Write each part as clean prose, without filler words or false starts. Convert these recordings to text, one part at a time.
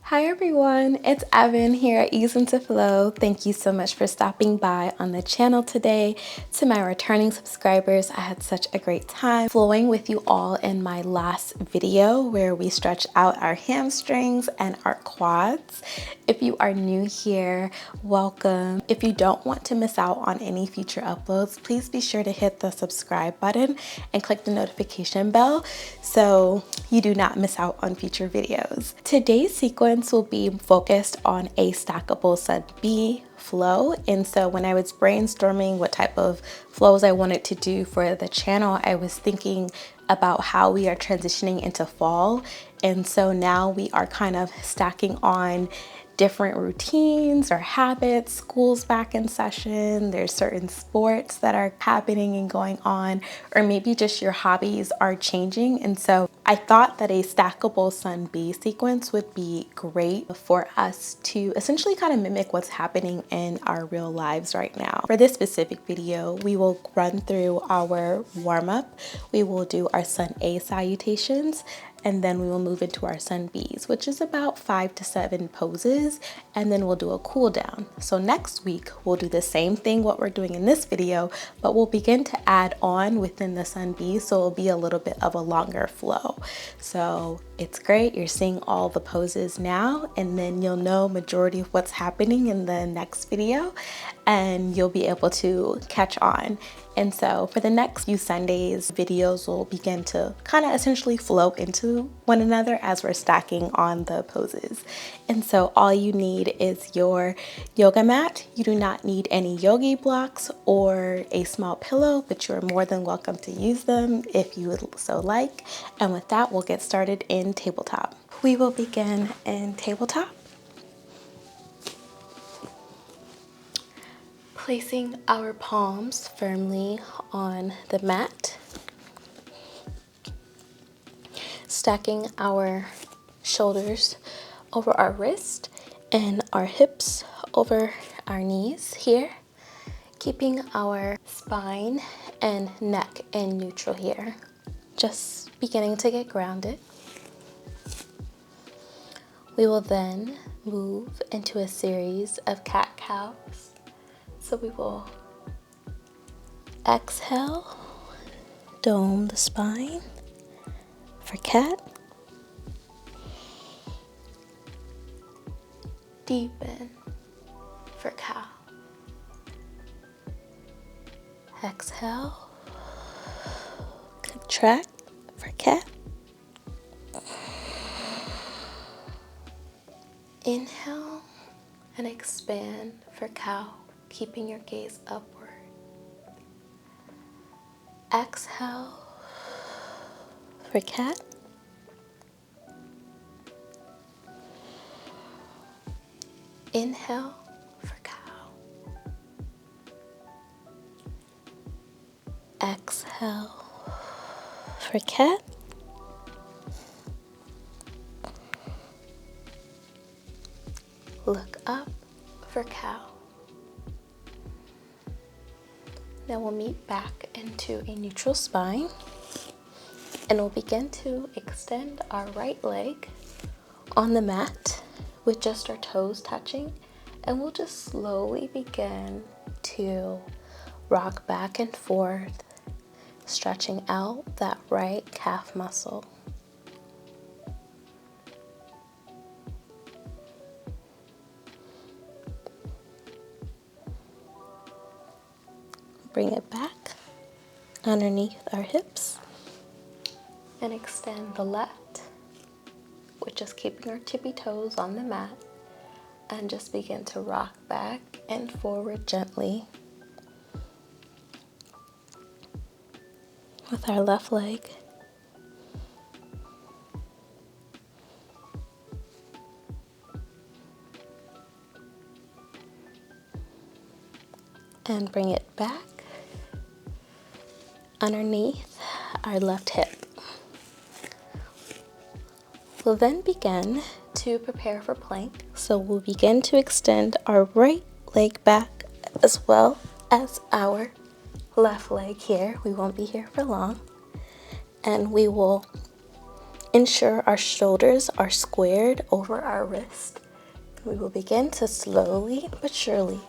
Hi everyone, it's Evan here at easeintoflo. Thank you so much for stopping by on the channel today. To my returning subscribers, I had such a great time flowing with you all in my last video where we stretch out our hamstrings and our quads. If you are new here, welcome. If you don't want to miss out on any future uploads, please be sure to hit the subscribe button and click the notification bell so you do not miss out on future videos. Today's sequence will be focused on a Stackable Sun B flow. And so when I was brainstorming what type of flows I wanted to do for the channel, I was thinking about how we are transitioning into fall. And so now we are kind of stacking on different routines or habits. School's back in session, there's certain sports that are happening and going on, or maybe just your hobbies are changing. And so I thought that a Stackable Sun B sequence would be great for us to essentially kind of mimic what's happening in our real lives right now. For this specific video, we will run through our warm-up, we will do our Sun A salutations, and then we will move into our Sun Bs, which is about 5 to 7 poses, and then we'll do a cool down. So next week, we'll do the same thing what we're doing in this video, but we'll begin to add on within the Sun B, so it'll be a little bit of a longer flow. So it's great, you're seeing all the poses now, and then you'll know majority of what's happening in the next video, and you'll be able to catch on. And so for the next few Sundays, videos will begin to kind of essentially flow into one another as we're stacking on the poses. And so all you need is your yoga mat. You do not need any Yogi Blocks or a small pillow, but you're more than welcome to use them if you would so like. And with that, we'll get started in tabletop. We will begin in tabletop, placing our palms firmly on the mat, stacking our shoulders over our wrist and our hips over our knees here, keeping our spine and neck in neutral here, just beginning to get grounded. We will then move into a series of cat-cows. So we will exhale, dome the spine for cat, deepen for cow, exhale, contract for cat, inhale and expand for cow, keeping your gaze upward. Exhale for cat. Inhale for cow. Exhale for cat. Look up for cow. Now we'll meet back into a neutral spine, and we'll begin to extend our right leg on the mat with just our toes touching, and we'll just slowly begin to rock back and forth, stretching out that right calf muscle. Bring it back underneath our hips and extend the left with just keeping our tippy toes on the mat, and just begin to rock back and forward gently with our left leg. And bring it back underneath our left hip. We'll then begin to prepare for plank. So we'll begin to extend our right leg back as well as our left leg here. We won't be here for long. And we will Ensure our shoulders are squared over our wrist. We will begin to slowly but surely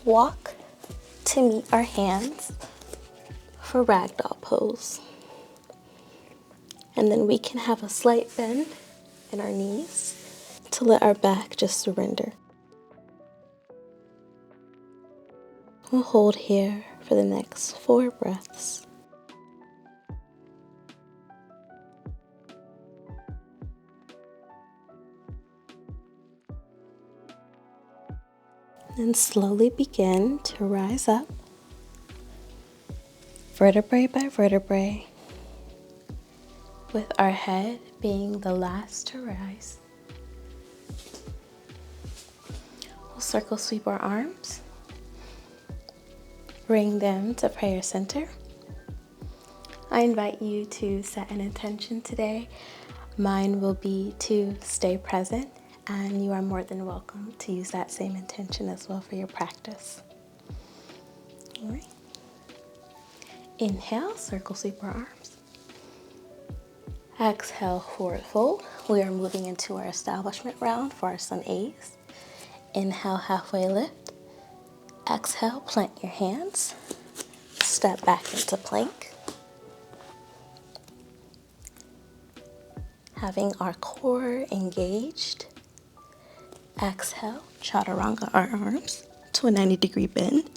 walk to meet our hands for ragdoll pose. And then we can have a slight bend in our knees to let our back just surrender. We'll hold here for the next 4 breaths. And slowly begin to rise up, vertebrae by vertebrae, with our head being the last to rise. We'll circle sweep our arms, bring them to prayer center. I invite you to set an intention today. Mine will be to stay present, and you are more than welcome to use that same intention as well for your practice. All right. Inhale, circle sweep our arms. Exhale, forward fold. We are moving into our establishment round for our sun A's. Inhale, halfway lift. Exhale, plant your hands. Step back into plank. Having our core engaged. Exhale, chaturanga our arms to a 90-degree bend.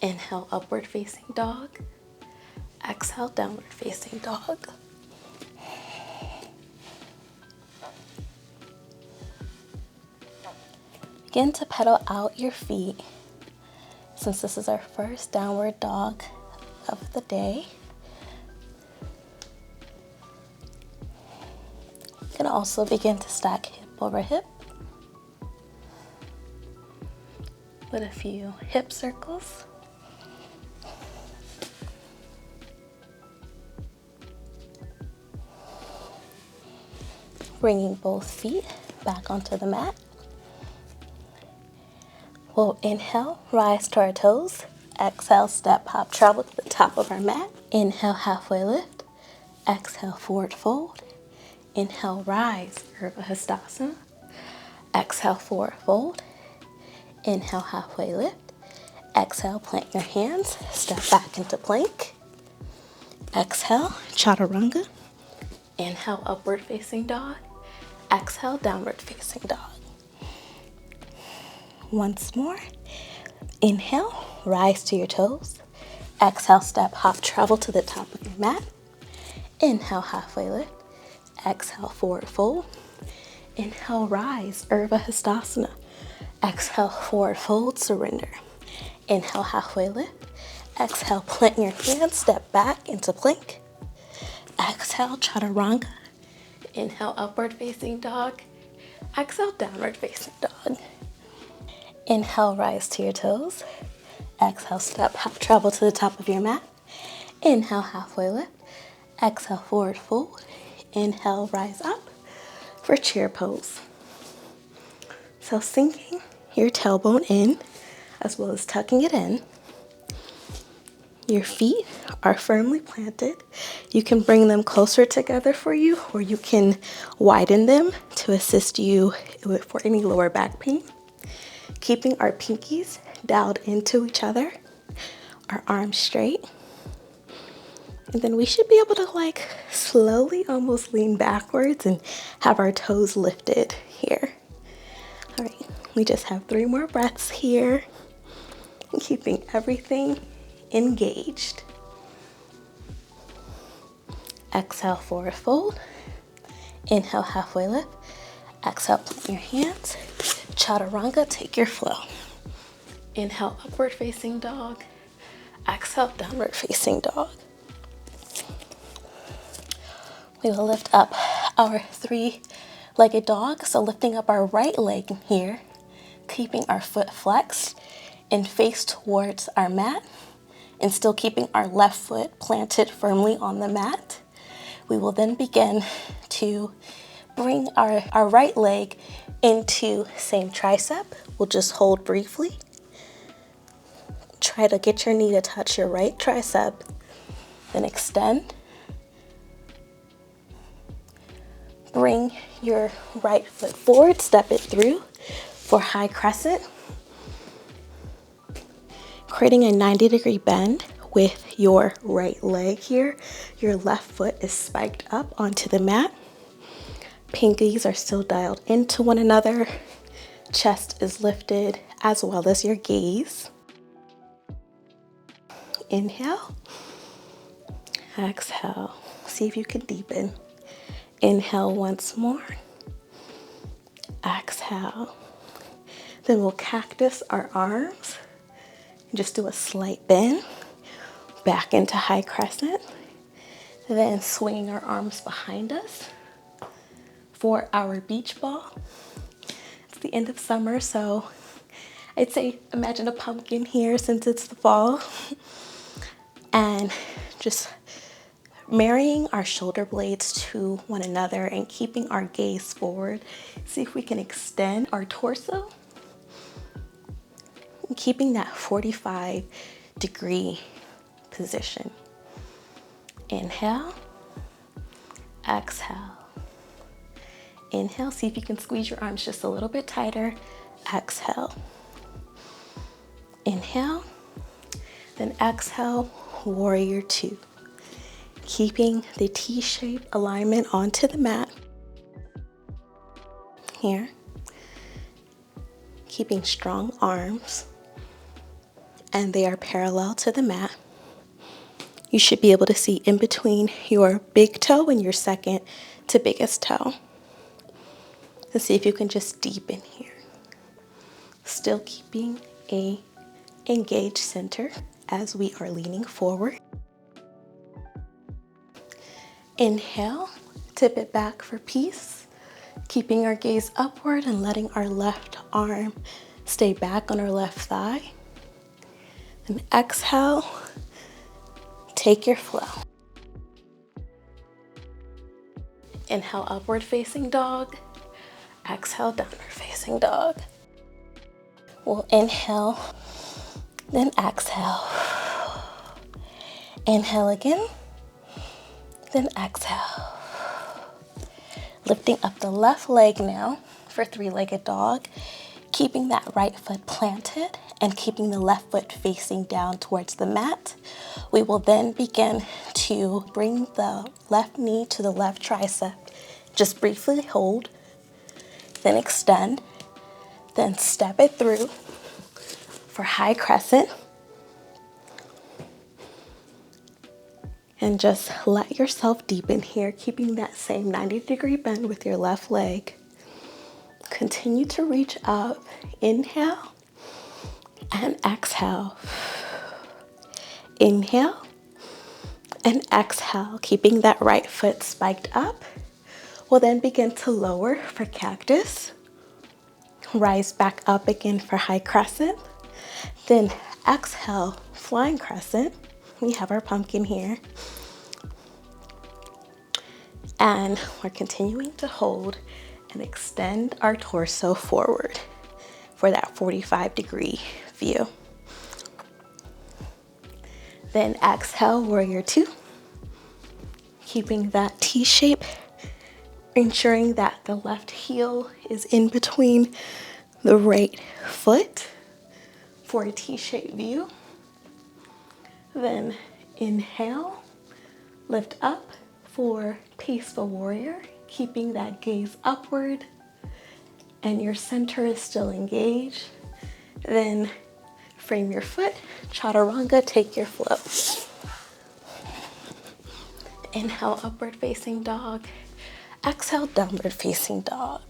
Inhale, upward facing dog. Exhale, downward facing dog. Begin to pedal out your feet. Since this is our first downward dog of the day, you can also begin to stack hip over hip with a few hip circles. Bringing both feet back onto the mat. We'll inhale, rise to our toes. Exhale, step, hop, travel to the top of our mat. Inhale, halfway lift. Exhale, forward fold. Inhale, rise, Urdhva Hastasana. Exhale, forward fold. Inhale, halfway lift. Exhale, plant your hands. Step back into plank. Exhale, chaturanga. Inhale, upward facing dog. Exhale, downward facing dog. Once more. Inhale, rise to your toes. Exhale, step, hop, travel to the top of your mat. Inhale, halfway lift. Exhale, forward fold. Inhale, rise, Urdhva Hastasana. Exhale, forward fold, surrender. Inhale, halfway lift. Exhale, plant your hands, step back into plank. Exhale, chaturanga. Inhale, upward facing dog. Exhale, downward facing dog. Inhale, rise to your toes. Exhale, step, hop, travel to the top of your mat. Inhale, halfway lift. Exhale, forward fold. Inhale, rise up for chair pose. So sinking your tailbone in, as well as tucking it in. Your feet are firmly planted. You can bring them closer together for you, or you can widen them to assist you for any lower back pain. Keeping our pinkies dialed into each other, our arms straight. And then we should be able to slowly almost lean backwards and have our toes lifted here. All right, we just have 3 more breaths here. And keeping everything engaged. Exhale, forward fold. Inhale, halfway lift. Exhale, plant your hands. Chaturanga, take your flow. Inhale, upward facing dog. Exhale, downward facing dog. We will lift up our 3-legged dog. So lifting up our right leg here, keeping our foot flexed and face towards our mat, and still keeping our left foot planted firmly on the mat. We will then begin to bring our right leg into same tricep. We'll just hold briefly. Try to get your knee to touch your right tricep, then extend. your right foot forward, step it through for high crescent, creating a 90-degree bend with your right leg here. Your left foot is spiked up onto the mat. Pinkies are still dialed into one another. Chest is lifted as well as your gaze. Inhale. Exhale. See if you can deepen. Inhale once more. Exhale. Then we'll cactus our arms. Just do a slight bend back into high crescent. Then swinging our arms behind us for our beach ball. It's the end of summer, so I'd say imagine a pumpkin here since it's the fall. And just marrying our shoulder blades to one another and keeping our gaze forward. See if we can extend our torso. Keeping that 45-degree position. Inhale. Exhale. Inhale. See if you can squeeze your arms just a little bit tighter. Exhale. Inhale. Then exhale. Warrior two. Keeping the T-shaped alignment onto the mat. Here. Keeping strong arms. And they are parallel to the mat. You should be able to see in between your big toe and your second to biggest toe. And see if you can just deepen here. Still keeping a engaged center as we are leaning forward. Inhale, tip it back for peace. Keeping our gaze upward and letting our left arm stay back on our left thigh. And exhale, take your flow. Inhale, upward facing dog. Exhale, downward facing dog. We'll inhale, then exhale. Inhale again, then exhale. Lifting up the left leg now for three-legged dog, keeping that right foot planted and keeping the left foot facing down towards the mat. We will then begin to bring the left knee to the left tricep. Just briefly hold, then extend, then step it through for high crescent. And just let yourself deepen here, keeping that same 90-degree bend with your left leg. Continue to reach up. Inhale and exhale. Inhale and exhale, keeping that right foot spiked up. We'll then begin to lower for cactus. Rise back up again for high crescent. Then exhale, flying crescent. We have our pumpkin here. And we're continuing to hold and extend our torso forward for that 45-degree view. Then exhale, warrior two. Keeping that T shape, ensuring that the left heel is in between the right foot for a T-shaped view. Then inhale, lift up for peaceful warrior, keeping that gaze upward and your center is still engaged. Then frame your foot, chaturanga, take your flow. Inhale, upward facing dog. Exhale, downward facing dog.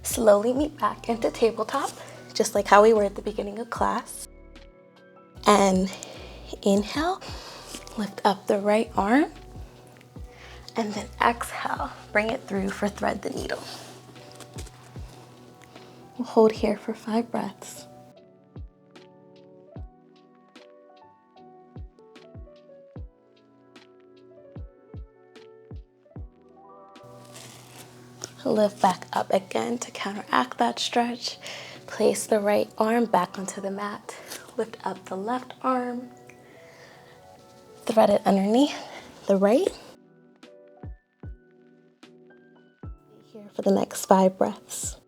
Slowly meet back into tabletop, just like how we were at the beginning of class. And inhale, lift up the right arm. And then exhale, bring it through for thread the needle. We'll hold here for 5 breaths. Lift back up again to counteract that stretch. Place the right arm back onto the mat. Lift up the left arm. thread it underneath the right. Here for the next 5 breaths.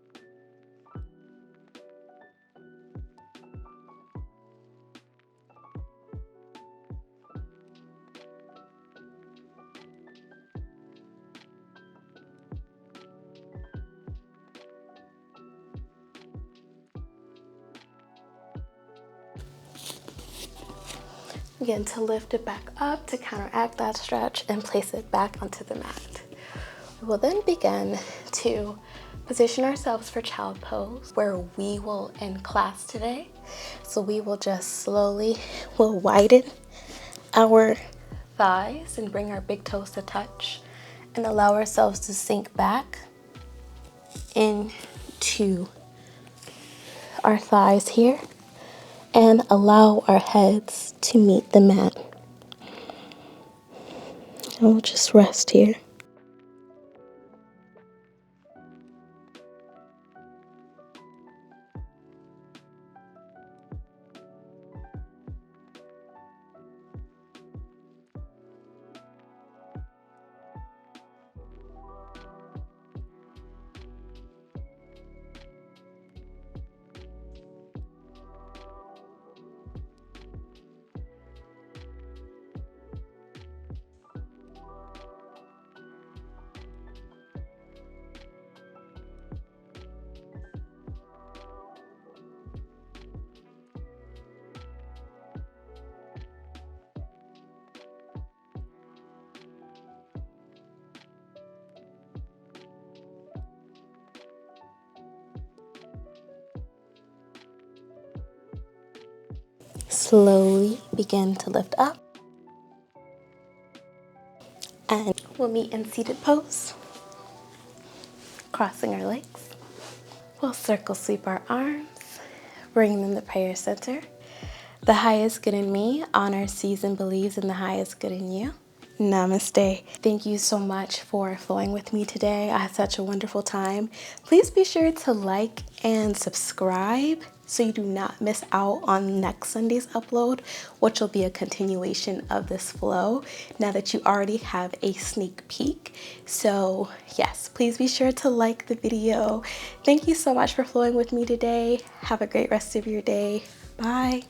Again, to lift it back up to counteract that stretch and place it back onto the mat. We will then begin to position ourselves for child pose, where we will end class today. So we will just slowly, we'll widen our thighs and bring our big toes to touch and allow ourselves to sink back into our thighs here and allow our heads to meet the mat. And we'll just rest here. Slowly begin to lift up. And we'll meet in seated pose, crossing our legs. We'll circle sweep our arms, bring them to prayer center. The highest good in me honors, sees, and believes in the highest good in you. Namaste. Thank you so much for flowing with me today. I had such a wonderful time. Please be sure to like and subscribe so you do not miss out on next Sunday's upload, which will be a continuation of this flow now that you already have a sneak peek. So yes, please be sure to like the video. Thank you so much for flowing with me today. Have a great rest of your day. Bye.